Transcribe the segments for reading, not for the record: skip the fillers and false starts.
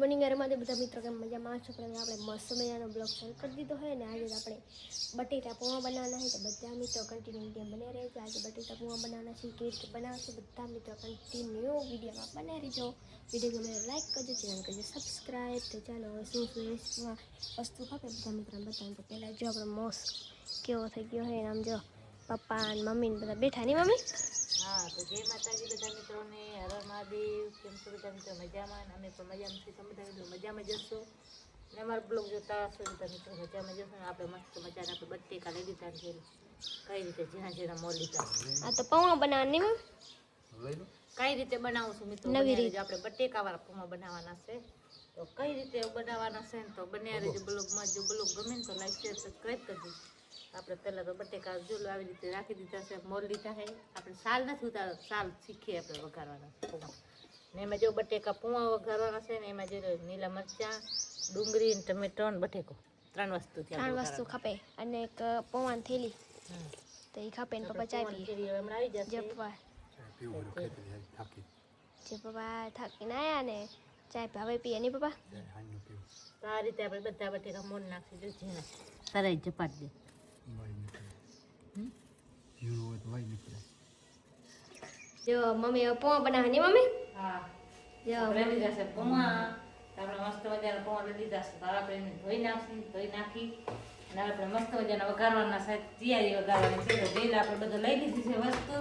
Morning રમાદે બધા મિત્રો કેમ મજામાં છો? આપણે મસ્ત મજાનો બ્લોગ શરૂ કરી દીધો હોય ને આજે આપણે બટેટા પૌવા બનાવવાના છે તો બધા મિત્રો કન્ટિન્યુ વિડીયો બને રહેજો. આજે બટેટા પૌવા બનાવવાના છે, કેવી રીતે બનાવશો બધા મિત્રો કન્ટિન્યુ વિડીયોમાં બને રહેજો. વિડીયો ગમે લાઈક કરજો, ચેનલ કરજો સબસ્ક્રાઈબ. તો ચાલો હવે શું રેસીપીમાં વસ્તુ ખપે બધા મિત્રોને બતાવું. તો પહેલાં જો આપણો મોસ કેવો થઈ ગયો હોય આમ જો પપ્પા અને મમ્મી બધા બેઠા નહીં મમ્મી? हाँ तो जय माताजी બધા મિત્રોને હર મહાદેવ. કેમ છો બધા મિત્રો? મજામાં? અમે પણ મજામાં છીએ. તમે બધા મિત્રો મજામાં જશો ને અમારો બ્લોગ જોતા હશો બધા મિત્રો મજામાં જશો ને આપણે મસ્ત મજાના આપણે બટેકા લઈ લીધા છે. કઈ રીતે ઝીણા ઝીણા મોર લીધા. આ તો પૌવા બનાવવાની મમ્મી કઈ રીતે બનાવું છું મિત્રો? નવી રીતે આપણે બટેકા વાળા પૌવા બનાવવાના છે. તો કઈ રીતે બનાવવાના છે તો બન્યા રહેજો બ્લોગમાં. જો બ્લોગ ગમે ને તો લાઈક શેર સબસ્ક્રાઈબ કરજો. આપણે પહેલાં તો બટેકા જોલો આવી રીતે રાખી દીધા છે, મોર લીધા છે. આપણે સાલ નથી ઉતાર, સાલ શીખીએ આપણે વઘારવાના પૌવા ને એમાં જો બટેકા પૌવા વઘારવાના છે ને એમાં જો લીલા મરચાં, ડુંગળી ને ટમેટો ને બટેકો ત્રણ વસ્તુ ખપે અને એક પૌવાની થેલી તો એ ખપે ને પપ્પા ચા પીએ. હમણાં આવી જશે જે પપ્પા થાકીને આવ્યા ને ચા હવે પીએ નહીં પપ્પા? તો આ રીતે આપણે બધા બટેકા મોર નાખી દે ઝીણા તરાઈ ઝપાટ દે. જો મમ્મી પૌવા બનાવવાની મમ્મી? હા જો રેડી જશે પૌવા. આપણે મસ્ત મજાના પૌવા લઈ લીધા છે. આપણે એને ધોઈ નાખી અને આપણે મસ્ત મજાના વઘારવાના છે. તૈયારી વઘારવાની છે. તો તેલ આપણે બધું લઈ લીધી છે વસ્તુ.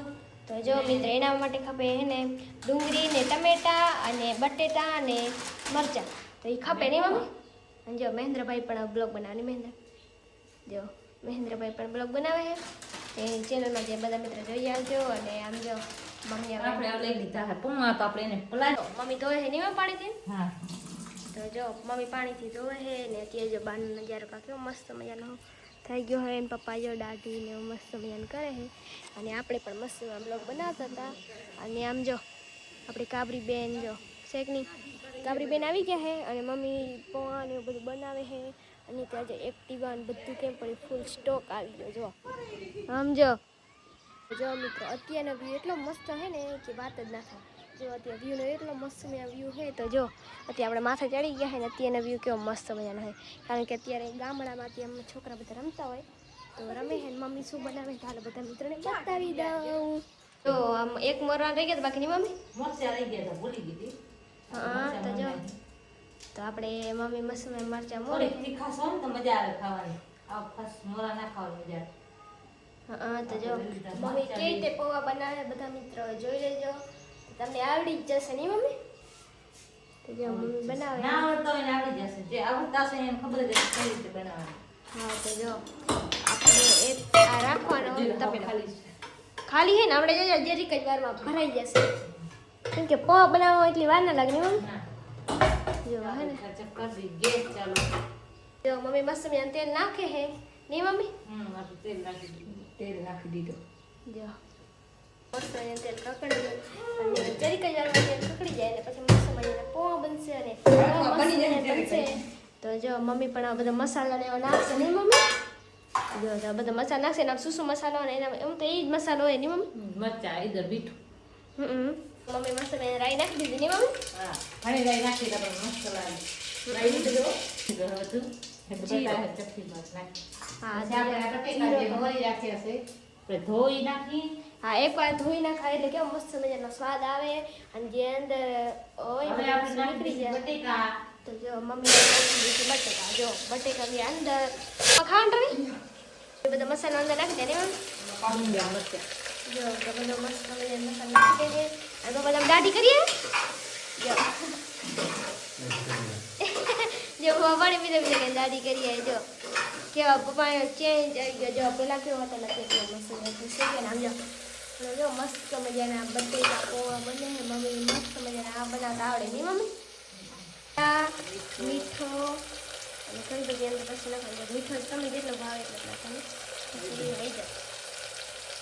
તો જો મિત્ર એના માટે ખપે એને ડુંગળી ને ટમેટા અને બટેટા અને મરચાં તો એ ખપે નહીં મમ્મી? અને જો મહેન્દ્રભાઈ પણ બ્લોગ બનાવવાની મહેન્દ્રભાઈ પણ બ્લોગ બનાવે છે એની ચેનલમાં જે બધા મિત્રો જોઈ આવજો. અને આમ જો મમ્મી આપણે લઈ લીધા છે પૌવા તો આપણે એને પલાળો. મમ્મી ધોવે છે નહીં પાણીથી? હા તો જો મમ્મી પાણીથી ધોવે છે ને અત્યારે જો બહારનો નજારો કેવો મસ્ત મજાનો થઈ ગયો હોય. એને પપ્પા જો દાઢીને મસ્ત મજાનું કરે છે અને આપણે પણ મસ્ત બ્લોગ બનાવતા હતા. અને આમ જો આપણી કાબરી બેન જો શેકની કાબરી બેન આવી ગયા છે અને મમ્મી પૌવા ને એવું બધું બનાવે છે. અને ત્યાં જે એક્ટિવા ને બધું કેમ પણ ફૂલ સ્ટોક આવી ગયો જો આમ જો મિત્રો અત્યારનો વ્યૂ એટલો મસ્ત છે ને કે વાત જ ના થાય. જો અત્યારે વ્યૂનો એટલો મસ્ત વ્યૂ છે તો જો અત્યારે આપણે માથે ચડી ગયા છે ને અત્યારનો વ્યૂ કેવો મસ્ત મજાનો છે. કારણ કે અત્યારે ગામડામાંથી આમ છોકરા બધા રમતા હોય તો રમે છે ને મમ્મી શું બનાવે ચાલો બધા મિત્રોને બતાવી દઉં. તો આમ એક મોરવા રહી ગયા બાકી નહીં મમ્મી? મરચાં રહી ગયા હતા ભૂલી ગઈ. હા તો જો તો આપણે મમ્મી મસ્ત મરચાં મોરે થોડી તીખાશ હોય ને તો મજા આવે ખાવાની. આ ખાસ મોરા ના ખાવાની મજા આવે. હા તો જો મમ્મી કેવી રીતે પૌવા બનાવે બધા મિત્રો જોઈ લેજો. તમને આવડી જ જશે નહીં મમ્મી? તો જો મમ્મી બનાવે ના આવડતો હોય ને આવડી જશે. જે આવડતા હશે એને ખબર જ હશે કઈ રીતે બનાવવાની. હા તો જો આપણે એક આ રાખવાનો તપેલો ખાલી છે ને આપણે જો જરીક જ વારમાં ભરાઈ જશે. કેમ કે પૌવા બનાવવામાં એટલી વાર ના લાગે નહીં મમ્મી? જો હે ને ગેસ ચાલુ. જો મમ્મી મસ્ત મજાનું તેલ નાખે છે નહીં મમ્મી? આપણે તેલ નાખી દીધું. જો મસ્ત મજાનું તેલ કકડી અને જરીક જ વારમાં તેલ કકડી જાય ને પછી મસ્ત મજાના પૌવા બનશે અને બનશે. તો જો મમ્મી પણ આ બધા મસાલા ને એવા નાખશે નહીં મમ્મી? જો બધા મસાલા નાખશે ને શું મસાલો ને એના એમ તો એ જ મસાલો હોય નહીં મમ્મી? મરચાં ઈધર મીઠું. મમ્મી મસ્ત રાઈ નાખી દીધી નહીં મમ્મી? હા ઘણી રાઈ નાખી આપણે મસ્ત લાગે. રાઈ દીધું હતું ધોઈ નાખી. હા એકવાર ધોઈ નાખાય એટલે કેવો મસ્ત મજાનો સ્વાદ આવે અને જે અંદર હોય નીકળી જાય બટેકા. તો જો મમ્મી બટેકા જો બટેકાની અંદર ખાંડ બધા મસાલા અંદર નાખી દે ને જો બધો મસ્ત મજાનો મસાલો નાખી દે અને તો બધા દાઢી કરીએ જો વાળી બીજા દાઢી કરીએ. જો કેવા પપ્પા ચેન્જ આવી ગયો. જો પેલા કેવો હતો નથી કેવો મસ્ત શેકે આમ જો મસ્ત મજાના બટેકા પૌવા બને. મમ્મી મસ્ત મજાના આ બનાવતા આવડે નહીં મમ્મી? મીઠો અને ઘણી બધી અંદર પછી નાખવાનું. મીઠો તમે જેટલો ભાવે એટલો નાખવાનું પછી આવી જાય.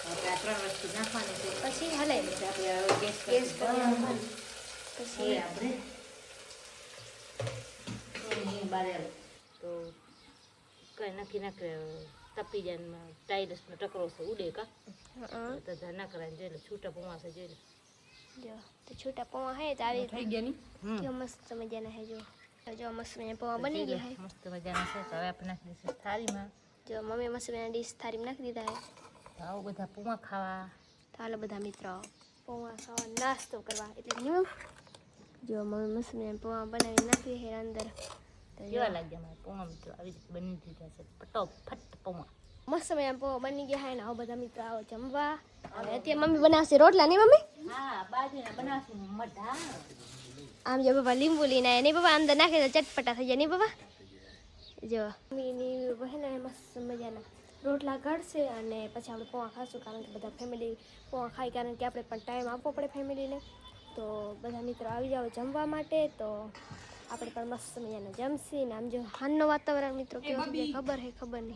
આપણે આ ત્રણ વસ્તુ નાખવાની છે પછી હલાવી દે આપણે ગેસ પછી આપણે બારે તો કઈ નક્કી ના કરે તપી જાય ટાઈલ્સનો ટકરો છે ઉડે કા તો ના કરાય જોઈ લે છૂટા પૌવા છે જોઈ લે. જો તો છૂટા પૌવા હે તો આવી થઈ ગયા ની કેવો મસ્ત મજાના હે જો જો મસ્ત મજાના પૌવા બની ગયા હે. મસ્ત મજાના છે. તો હવે આપણે નાખી દઈશું થાળીમાં. જો મમ્મી મસ્ત મજાના ડીશ થાળીમાં નાખી દીધા હે. તો આવું બધા પૂવા ખાવા. ચાલો બધા મિત્રો પૌવા ખાવા નાસ્તો કરવા એટલે કે નહીં જો મમ્મી મસ્ત મજાના પૌવા બનાવી નાખી હે અંદર. તો કેવા લાગ્યા મારા પૌવા મિત્રો? આવી રીતે બની દીધા છે ફટોફટ પૌવા. મસ્ત મજાના પૌવા બની ગયા હે ને આવો બધા મિત્રો આવો જમવા. અને અત્યારે મમ્મી બનાવશે રોટલા નહીં મમ્મી? હા, બાજરીના બનાવશું મઢા. આમ જો બાબા લીંબુ લઈને આવ્યા નહીં બાબા અંદર નાખે તો ચટપટા થઈ જાય નહીં બાબા. જો મમ્મીની હે ને મસ્ત મજાના રોટલા ઘડશે અને પછી આપણે પૌવા ખાશું કારણ કે બધા ફેમિલી પૌવા ખાય કારણ કે આપણે પણ ટાઈમ આપવો પડે ફેમિલીને. તો બધા મિત્રો આવી જાઓ જમવા માટે. તો આપણે પણ મસ્ત મજાના જમશી ને આમ જો હાનનું વાતાવરણ મિત્રો કેવું છે ખબર નહીં.